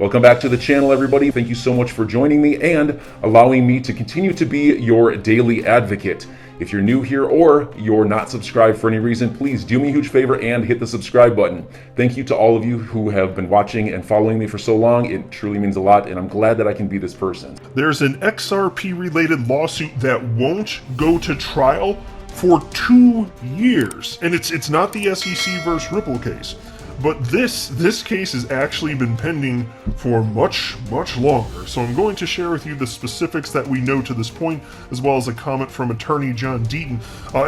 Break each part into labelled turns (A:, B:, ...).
A: Welcome back to the channel, everybody. Thank you so much for joining me and allowing me to continue to be your daily advocate. If you're new here or you're not subscribed for any reason, please do me a huge favor and hit the subscribe button. Thank you to all of you who have been watching and following me for so long. It truly means a lot, and I'm glad that I can be this person.
B: There's an XRP-related lawsuit that won't go to trial for 2 years, and it's not the SEC versus Ripple case. But this case has actually been pending for much longer. So I'm going to share with you the specifics that we know to this point, as well as a comment from attorney John Deaton.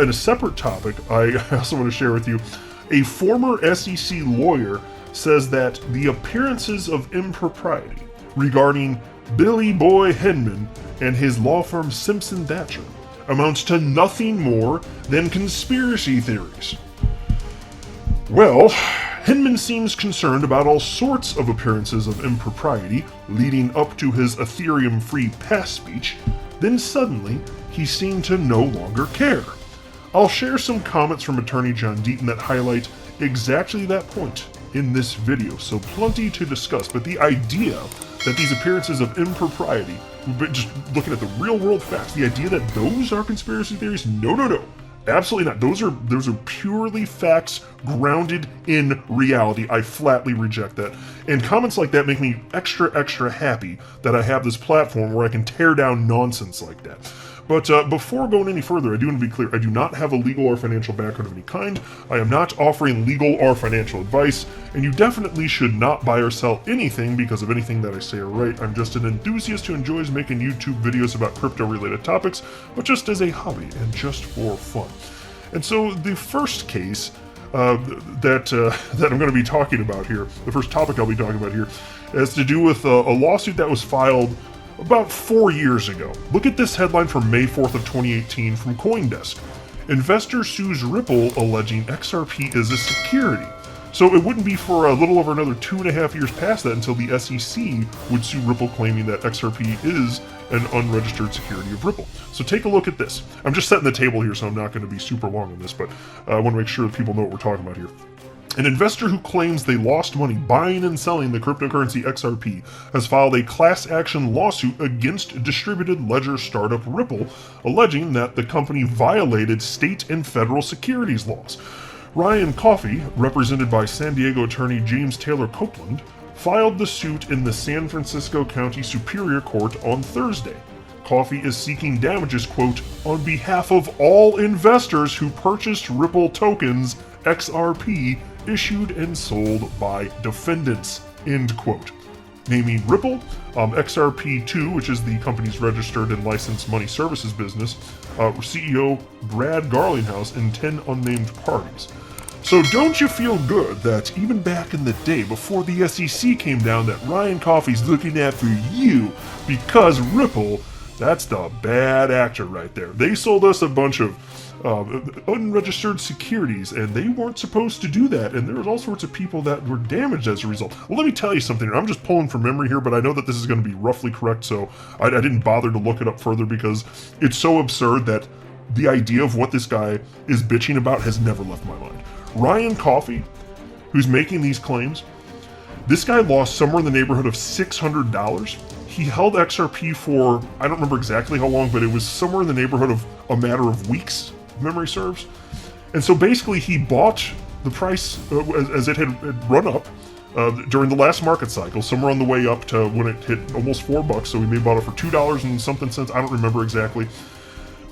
B: In a separate topic, I also want to share with you, a former SEC lawyer says that the appearances of impropriety regarding Billy Boy Hinman and his law firm Simpson Thacher amounts to nothing more than conspiracy theories. Well, Hinman seems concerned about all sorts of appearances of impropriety leading up to his Ethereum free pass speech, then suddenly he seemed to no longer care. I'll share some comments from attorney John Deaton that highlight exactly that point in this video, so plenty to discuss, but the idea that these appearances of impropriety, just looking at the real world facts, the idea that those are conspiracy theories, no. Absolutely not. Those are purely facts grounded in reality. I flatly reject that. And comments like that make me extra happy that I have this platform where I can tear down nonsense like that. But before going any further, I do want to be clear, I do not have a legal or financial background of any kind. I am not offering legal or financial advice, and you definitely should not buy or sell anything because of anything that I say or write. I'm just an enthusiast who enjoys making YouTube videos about crypto-related topics, but just as a hobby and just for fun. And so the first case that I'm going to be talking about here, the first topic I'll be talking about here, has to do with a lawsuit that was filed about 4 years ago. Look at this headline from May 4th of 2018 from CoinDesk. Investor sues Ripple alleging XRP is a security. So it wouldn't be for a little over another 2.5 years past that until the SEC would sue Ripple claiming that XRP is an unregistered security of Ripple. So take a look at this. I'm just setting the table here, so I'm not going to be super long on this, but I want to make sure that people know what we're talking about here. An investor who claims they lost money buying and selling the cryptocurrency XRP has filed a class action lawsuit against distributed ledger startup Ripple, alleging that the company violated state and federal securities laws. Ryan Coffey, represented by San Diego attorney James Taylor Copeland, filed the suit in the San Francisco County Superior Court on Thursday. Coffey is seeking damages, quote, on behalf of all investors who purchased Ripple tokens XRP issued and sold by defendants, end quote. Naming Ripple, XRP2, which is the company's registered and licensed money services business, CEO Brad Garlinghouse, and 10 unnamed parties. So don't you feel good that even back in the day, before the SEC came down, that Ryan Coffey's looking after you because Ripple, that's the bad actor right there. They sold us a bunch of unregistered securities, and they weren't supposed to do that, and there was all sorts of people that were damaged as a result. Well, let me tell you something. I'm just pulling from memory here, but I know that this is going to be roughly correct, so I didn't bother to look it up further because it's so absurd that the idea of what this guy is bitching about has never left my mind. Ryan Coffey, who's making these claims, this guy lost somewhere in the neighborhood of $600. He held XRP for, I don't remember exactly how long, but it was somewhere in the neighborhood of a matter of weeks, if memory serves. And so basically he bought the price as it had run up during the last market cycle, somewhere on the way up to when it hit almost $4, so he may have bought it for $2 and something cents, I don't remember exactly.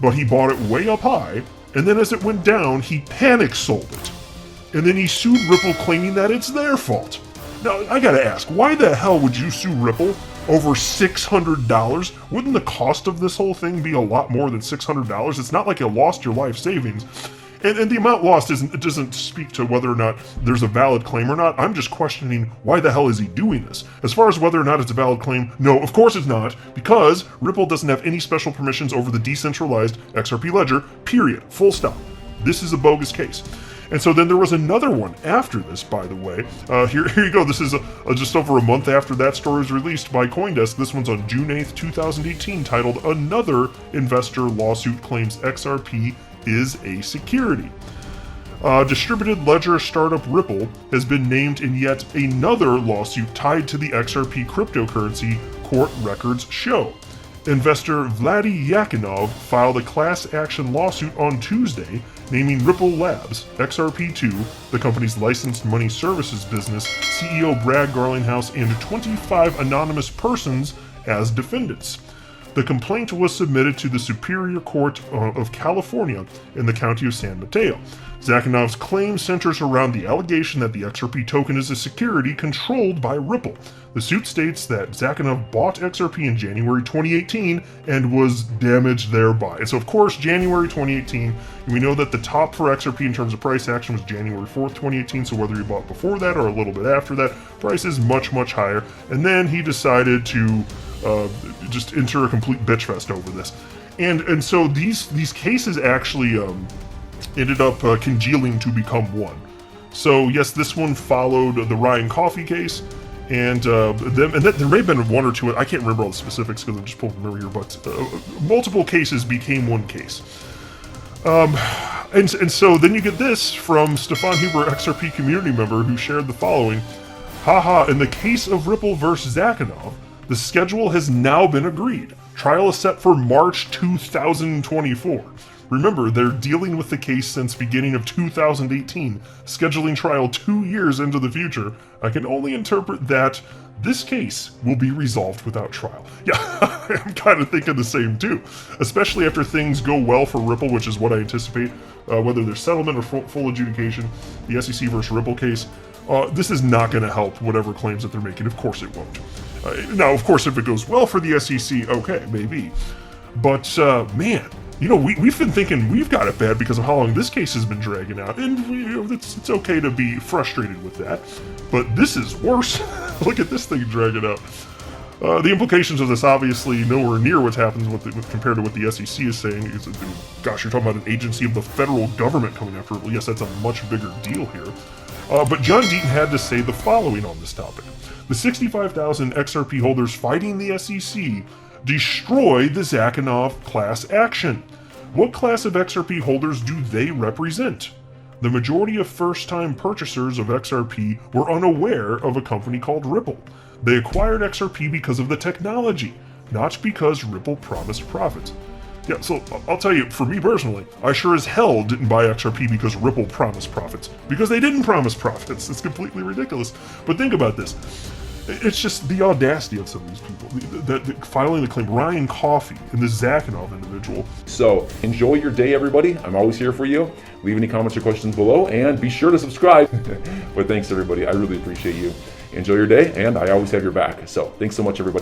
B: But he bought it way up high, and then as it went down, he panic sold it. And then he sued Ripple claiming that it's their fault. Now, I gotta ask, why the hell would you sue Ripple over $600? Wouldn't the cost of this whole thing be a lot more than $600? It's not like you lost your life savings. And the amount lost doesn't speak to whether or not there's a valid claim or not. I'm just questioning why the hell is he doing this? As far as whether or not it's a valid claim, no, of course it's not, because Ripple doesn't have any special permissions over the decentralized XRP ledger, period, full stop. This is a bogus case. And so then there was another one after this, by the way. Here you go. This is just over a month after that story was released by CoinDesk. This one's on June 8th, 2018, titled "Another Investor Lawsuit Claims XRP is a Security." Distributed ledger startup Ripple has been named in yet another lawsuit tied to the XRP cryptocurrency, court records show. Investor Vladi Yakinov filed a class action lawsuit on Tuesday, naming Ripple Labs, XRP2, the company's licensed money services business, CEO Brad Garlinghouse, and 25 anonymous persons as defendants. The complaint was submitted to the Superior Court of California in the county of San Mateo. Zakhanov's claim centers around the allegation that the XRP token is a security controlled by Ripple. The suit states that Zakhanov bought XRP in January 2018 and was damaged thereby. And so, of course, January 2018, we know that the top for XRP in terms of price action was January 4th, 2018, so whether he bought before that or a little bit after that, price is much, much higher. And then he decided to just enter a complete bitch fest over this. And so these cases actually ended up congealing to become one. So yes, this one followed the Ryan Coffey case, and there may have been one or two. I can't remember all the specifics because I'm just pulling from here, but multiple cases became one case. And so then you get this from Stefan Huber, XRP community member, who shared the following: haha, in the case of Ripple versus Zakhanov, the schedule has now been agreed. Trial is set for March 2024. Remember, they're dealing with the case since beginning of 2018, scheduling trial 2 years into the future. I can only interpret that this case will be resolved without trial. Yeah, I'm kind of thinking the same too, especially after things go well for Ripple, which is what I anticipate, whether there's settlement or full adjudication, the SEC versus Ripple case. This is not going to help whatever claims that they're making. Of course it won't. Now, of course, if it goes well for the SEC, okay, maybe. But, man, you know, we've been thinking we've got it bad because of how long this case has been dragging out, and it's okay to be frustrated with that. But this is worse. Look at this thing dragging out. The implications of this obviously nowhere near what's happened compared to what the SEC is saying. Gosh, you're talking about an agency of the federal government coming after it. Well, yes, that's a much bigger deal here. But John Deaton had to say the following on this topic. The 65,000 XRP holders fighting the SEC destroyed the Zakhanov class action. What class of XRP holders do they represent? The majority of first-time purchasers of XRP were unaware of a company called Ripple. They acquired XRP because of the technology, not because Ripple promised profits. Yeah, so I'll tell you, for me personally, I sure as hell didn't buy XRP because Ripple promised profits. Because they didn't promise profits. It's completely ridiculous. But think about this. It's just the audacity of some of these people. That filing the claim, Ryan Coffey and this Zakhanov individual.
A: So enjoy your day, everybody. I'm always here for you. Leave any comments or questions below, and be sure to subscribe. But thanks, everybody. I really appreciate you. Enjoy your day, and I always have your back. So thanks so much, everybody.